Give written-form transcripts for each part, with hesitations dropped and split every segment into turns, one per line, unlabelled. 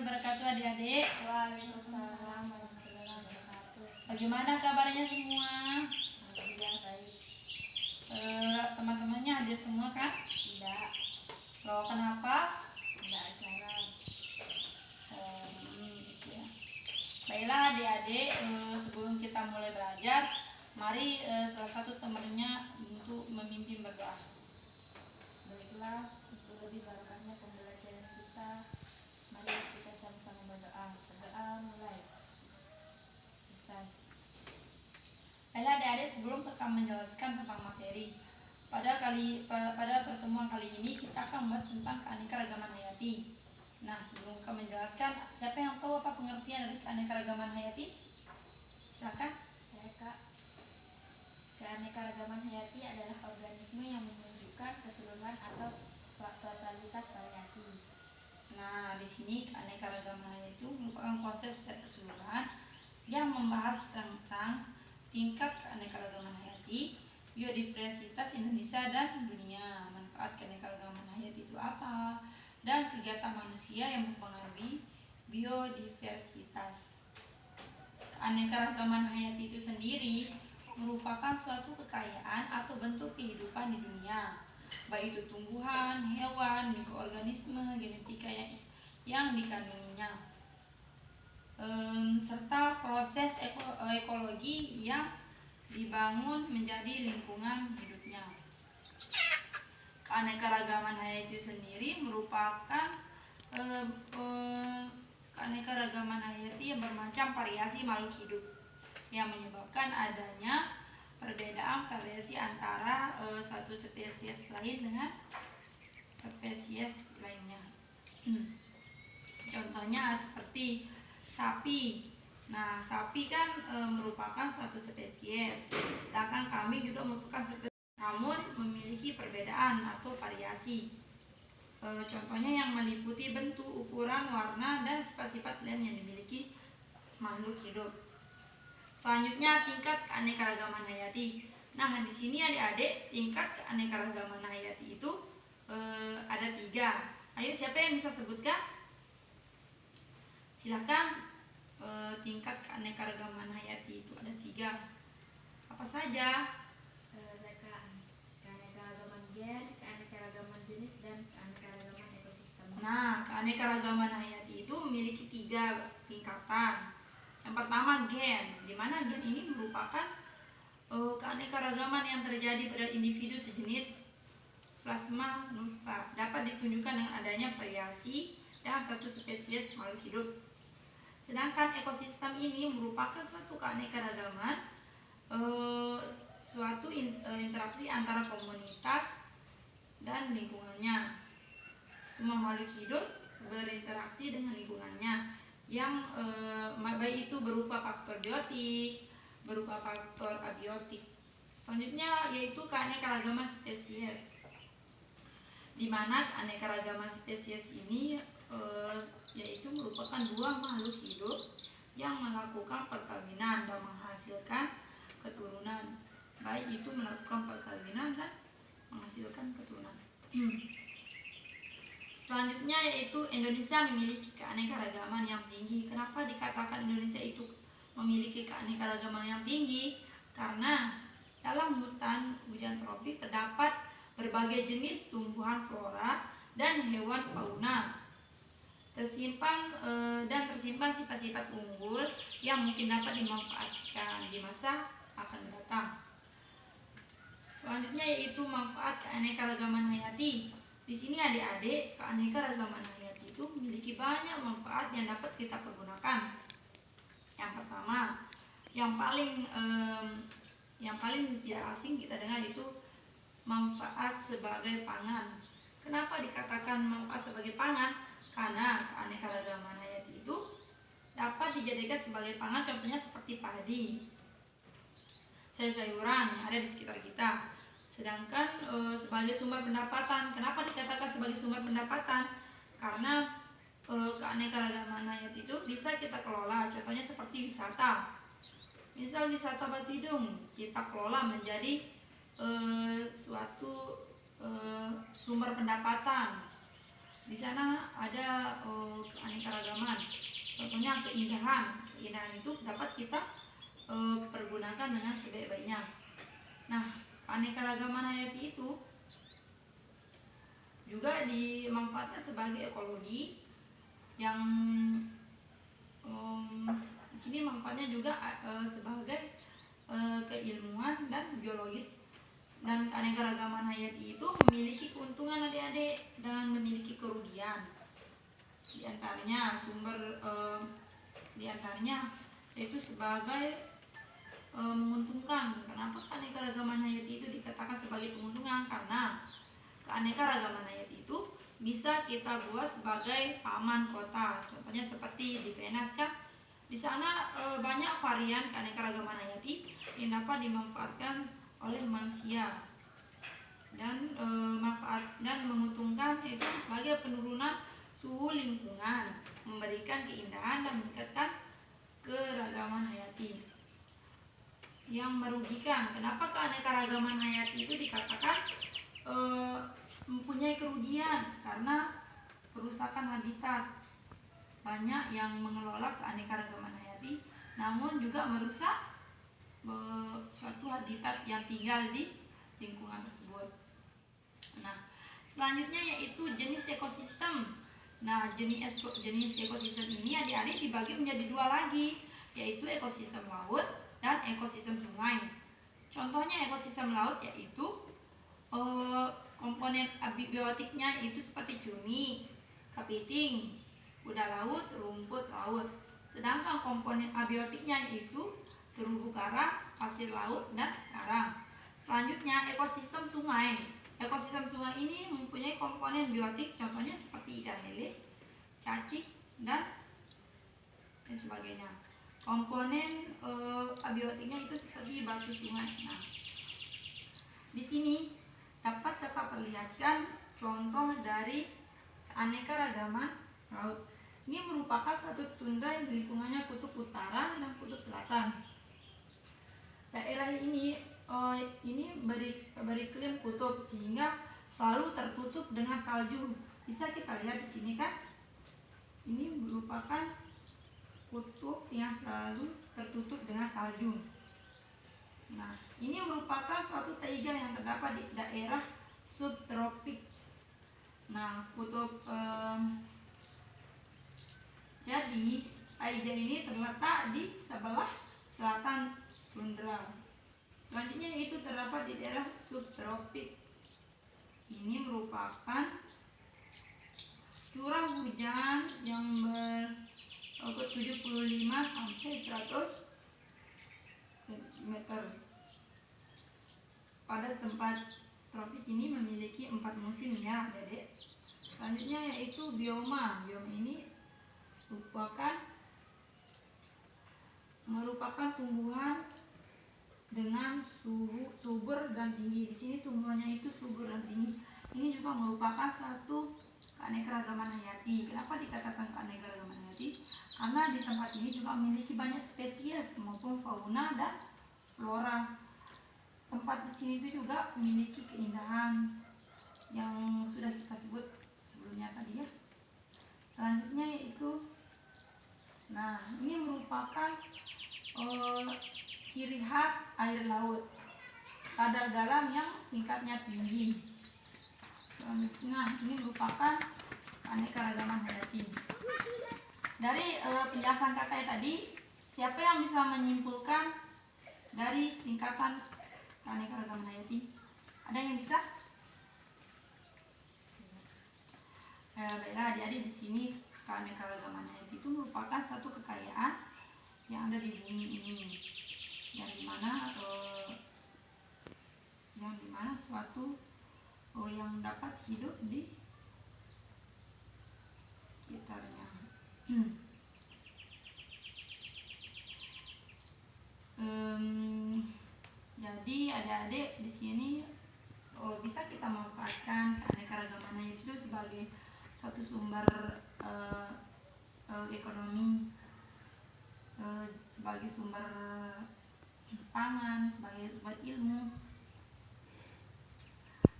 wabarakatuh adik-adik.
Waalaikumsalam warahmatullahi wabarakatuh.
Bagaimana kabarnya semua?
Alhamdulillah baik.
Teman-temannya hadir semua kan?
Tidak,
Loh kenapa?
tidak acara.
Gitu ya. Baiklah adik-adik, sebelum kita mulai belajar, mari salah satu temannya untuk memimpin berdoa.
Baiklah, untuk lebih barokahnya pembelajaran kita, mari kita sama-sama berdoa. Berdoa mulai. Ustaz.
Baiklah adik-adik, sebelum kita menjelaskan tentang materi, pada pertemuan kali ini kita akan membahas tentang keanekaragaman hayati. Nah, sebelum kita menjelaskan, siapa yang tahu apa pengertian dari keanekaragaman hayati? Silakan.
Saya Kak. Keanekaragaman hayati adalah organisme yang menunjukkan keseluruhan atau totalitas variasi.
Nah, di sini keanekaragaman hayati itu merupakan konsep secara keseluruhan yang membahas tentang tingkat keanekaragaman hayati, biodiversitas Indonesia dan dunia, manfaat keanekaragaman hayati itu apa, dan kegiatan manusia yang mempengaruhi biodiversitas. Keanekaragaman hayati itu sendiri merupakan suatu kekayaan atau bentuk kehidupan di dunia, baik itu tumbuhan, hewan, mikroorganisme, genetika yang dikandunginya, serta proses ekologi yang dibangun menjadi lingkungan hidupnya. Keanekaragaman hayati itu sendiri merupakan keanekaragaman hayati yang bermacam variasi makhluk hidup yang menyebabkan adanya perbedaan variasi antara satu spesies lain dengan spesies lainnya. Contohnya seperti sapi. Nah, sapi kan merupakan suatu spesies, sedangkan kambing juga merupakan spesies, namun memiliki perbedaan atau variasi. Contohnya yang meliputi bentuk, ukuran, warna, dan sifat-sifat lain yang dimiliki makhluk hidup. Selanjutnya tingkat keanekaragaman hayati. Nah, di sini adik-adik tingkat keanekaragaman hayati itu ada 3. Ayo siapa yang bisa sebutkan? Silakan. Tingkat keanekaragaman hayati itu ada 3. Apa saja?
Keanekaragaman gen, keanekaragaman jenis, dan keanekaragaman ekosistem.
Nah, keanekaragaman hayati itu memiliki 3 tingkatan. Yang pertama gen, di mana gen ini merupakan keanekaragaman yang terjadi pada individu sejenis plasma nutfa, dapat ditunjukkan dengan adanya variasi dalam satu spesies makhluk hidup. Sedangkan ekosistem ini merupakan suatu keanekaragaman, suatu interaksi antara komunitas dan lingkungannya. Semua makhluk hidup berinteraksi dengan lingkungannya, yang baik itu berupa faktor biotik, berupa faktor abiotik. Selanjutnya yaitu keanekaragaman spesies, di mana keanekaragaman spesies ini yaitu merupakan 2 makhluk hidup yang melakukan perkawinan dan menghasilkan keturunan, baik itu melakukan perkawinan dan menghasilkan keturunan. Selanjutnya yaitu Indonesia memiliki keanekaragaman yang tinggi. Kenapa dikatakan Indonesia itu memiliki keanekaragaman yang tinggi? Karena dalam hutan hujan tropik terdapat berbagai jenis tumbuhan flora dan hewan fauna, tersimpan sifat-sifat unggul yang mungkin dapat dimanfaatkan di masa akan datang. Selanjutnya yaitu manfaat keanekaragaman hayati. Di sini adik-adik, keanekaragaman hayati itu memiliki banyak manfaat yang dapat kita pergunakan. Yang pertama, yang paling tidak asing kita dengar itu manfaat sebagai pangan. Kenapa dikatakan manfaat sebagai pangan? Karena keanekaragaman hayati itu dapat dijadikan sebagai pangan, contohnya seperti padi, sayur-sayuran yang ada di sekitar kita. Sedangkan sebagai sumber pendapatan. Kenapa dikatakan sebagai sumber pendapatan? Karena keanekaragaman hayati itu bisa kita kelola, contohnya seperti wisata. Misal wisata Batu Hidung, kita kelola menjadi suatu sumber pendapatan. Di sana ada keanekaragaman. contohnya keindahan itu dapat kita pergunakan dengan sebaik-baiknya. Nah, keanekaragaman hayati itu juga dimanfaatkan sebagai ekologi yang di sini manfaatnya juga sebagai keilmuan dan biologis. Dan keanekaragaman hayati itu memiliki keuntungan adik-adik dan memiliki kerugian. Di antaranya yaitu sebagai menguntungkan. Kenapa keanekaragaman hayati itu dikatakan sebagai menguntungkan? Karena keanekaragaman hayati itu bisa kita buat sebagai taman kota. Contohnya seperti di PNS kan, di sana banyak varian keanekaragaman hayati yang dapat dimanfaatkan oleh manusia dan manfaat dan menguntungkan itu sebagai penurunan suhu lingkungan, memberikan keindahan dan meningkatkan keragaman hayati. Yang merugikan, kenapa keanekaragaman hayati itu dikatakan mempunyai kerugian? Karena perusakan habitat. Banyak yang mengelola keanekaragaman hayati namun juga merusak suatu habitat yang tinggal di lingkungan tersebut. Nah, selanjutnya yaitu jenis ekosistem. Nah, jenis ekosistem ini adik-adik dibagi menjadi dua lagi, yaitu ekosistem laut dan ekosistem sungai. Contohnya ekosistem laut yaitu komponen abiotiknya itu seperti cumi, kepiting, kuda laut, rumput laut. Sedangkan komponen abiotiknya yaitu terumbu karang, pasir laut, dan karang. Selanjutnya ekosistem sungai. Ekosistem sungai ini mempunyai komponen biotik, contohnya seperti ikan lele, cacing, dan sebagainya. Komponen abiotiknya itu seperti batu sungai. Nah, di sini dapat kita perlihatkan contoh dari keanekaragaman laut. Ini merupakan satu tundra yang lingkungannya kutub utara dan kutub selatan. Daerah ini beriklim kutub sehingga selalu tertutup dengan salju. Bisa kita lihat di sini kan? Ini merupakan kutub yang selalu tertutup dengan salju. Nah, ini merupakan suatu taiga yang terdapat di daerah subtropik. Nah, jadi taiga ini terletak di sebelah selatan tundra. Selanjutnya itu terdapat di daerah subtropik. Ini merupakan curah hujan yang berkekuatan 75 sampai 100 cm. Pada tempat tropik ini memiliki 4 musim ya, Dedek. Selanjutnya yaitu bioma. Bioma ini merupakan tumbuhan dengan suhu subur dan tinggi. Di sini tumbuhannya itu subur dan tinggi. Ini juga merupakan satu keanekaragaman hayati. Kenapa dikatakan keanekaragaman hayati? Karena di tempat ini juga memiliki banyak spesies maupun fauna dan flora. Tempat di sini itu juga memiliki keindahan yang sudah kita sebut sebelumnya tadi ya. Selanjutnya yaitu, nah ini merupakan ciri khas air laut, kadar garam yang tingkatnya tinggi. Selanjutnya ini merupakan keanekaragaman hayati. Dari penjelasan kakak tadi, siapa yang bisa menyimpulkan dari tingkatan keanekaragaman hayati? Ada yang bisa? Baiklah adik-adik, di sini keanekaragaman hayati itu merupakan satu kekayaan yang ada di bumi ini, yang dimana suatu yang dapat hidup di sekitarnya. Jadi adik-adik di sini bisa kita manfaatkan keanekaragaman hayati itu sebagai suatu sumber ekonomi, sebagai sumber pangan, sebagai sumber ilmu.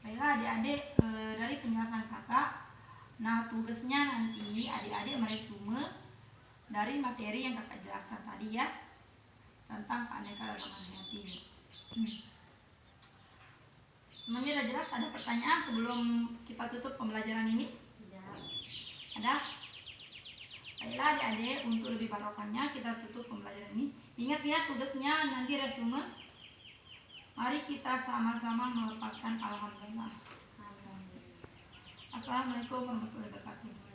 Baiklah adik-adik, dari penjelasan kakak, nah tugasnya nanti adik-adik meresume dari materi yang kakak jelaskan tadi ya, tentang keanekaragaman hayati. Semuanya udah jelas? Ada pertanyaan sebelum kita tutup pembelajaran ini?
Tidak.
Ada? Baiklah adik-adik, untuk lebih barokahnya kita tutup pembelajaran ini. Ingat ya tugasnya nanti resume. Mari kita sama-sama melepaskan alhamdulillah.
Alhamdulillah.
Assalamualaikum warahmatullahi wabarakatuh.